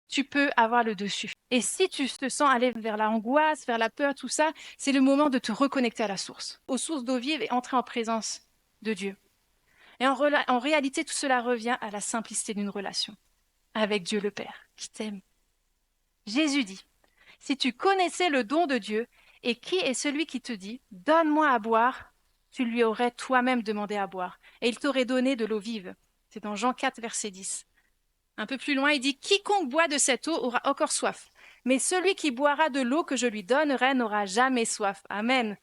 tu peux avoir le dessus. Et si tu te sens aller vers l'angoisse, vers la peur, tout ça, c'est le moment de te reconnecter à la source, aux sources d'eau vive et entrer en présence de Dieu. Et en réalité, tout cela revient à la simplicité d'une relation avec Dieu le Père, qui t'aime. Jésus dit, si tu connaissais le don de Dieu, et qui est celui qui te dit, donne-moi à boire, tu lui aurais toi-même demandé à boire, et il t'aurait donné de l'eau vive. C'est dans Jean 4, verset 10. Un peu plus loin, il dit, quiconque boit de cette eau aura encore soif, mais celui qui boira de l'eau que je lui donnerai n'aura jamais soif. Amen.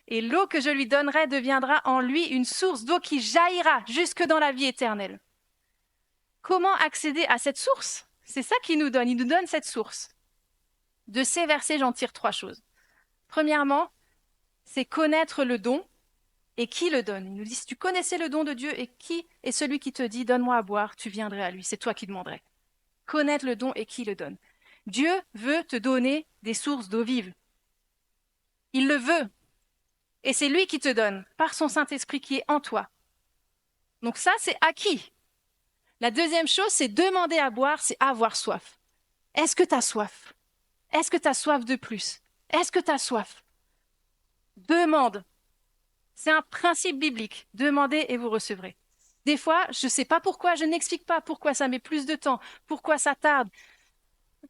Et l'eau que je lui donnerai deviendra en lui une source d'eau qui jaillira jusque dans la vie éternelle. Comment accéder à cette source? C'est ça qu'il nous donne, il nous donne cette source. De ces versets, j'en tire 3 choses. Premièrement, c'est connaître le don et qui le donne. Il nous dit, si tu connaissais le don de Dieu et qui est celui qui te dit, donne-moi à boire, tu viendrais à lui. C'est toi qui demanderais. Connaître le don et qui le donne. Dieu veut te donner des sources d'eau vive. Il le veut. Et c'est lui qui te donne, par son Saint-Esprit qui est en toi. Donc ça, c'est acquis. La deuxième chose, c'est demander à boire, c'est avoir soif. Est-ce que tu as soif? Est-ce que tu as soif de plus? Est-ce que tu as soif? Demande. C'est un principe biblique. Demandez et vous recevrez. Des fois, je ne sais pas pourquoi, je n'explique pas pourquoi ça met plus de temps, pourquoi ça tarde.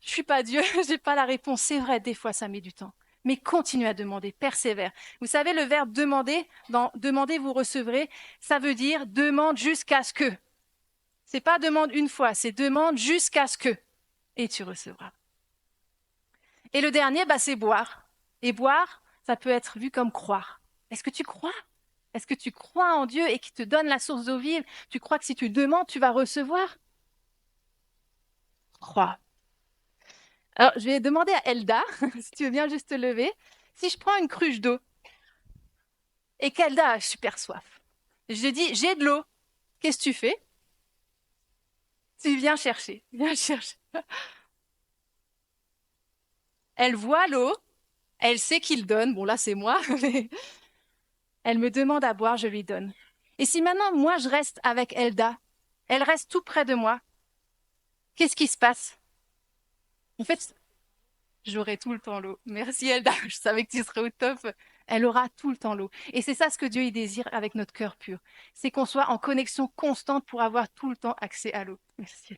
Je ne suis pas Dieu, je n'ai pas la réponse. C'est vrai, des fois, ça met du temps. Mais continue à demander, persévère. Vous savez, le verbe demander, dans demander, vous recevrez, ça veut dire demande jusqu'à ce que. C'est pas demande une fois, c'est demande jusqu'à ce que. Et tu recevras. Et le dernier, c'est boire. Et boire, ça peut être vu comme croire. Est-ce que tu crois? Est-ce que tu crois en Dieu et qu'il te donne la source d'eau vive? Tu crois que si tu demandes, tu vas recevoir? Crois. Alors, je vais demander à Elda, si tu veux bien juste te lever, si je prends une cruche d'eau et qu'Elda a super soif. Je lui dis, j'ai de l'eau. Qu'est-ce que tu fais? Tu viens chercher. Viens chercher. Elle voit l'eau, elle sait qu'il donne. Bon, là, c'est moi, mais elle me demande à boire, je lui donne. Et si maintenant, moi, je reste avec Elda, elle reste tout près de moi, qu'est-ce qui se passe? En fait, j'aurai tout le temps l'eau. Merci Elda, je savais que tu serais au top. Elle aura tout le temps l'eau. Et c'est ça ce que Dieu y désire avec notre cœur pur. C'est qu'on soit en connexion constante pour avoir tout le temps accès à l'eau. Merci.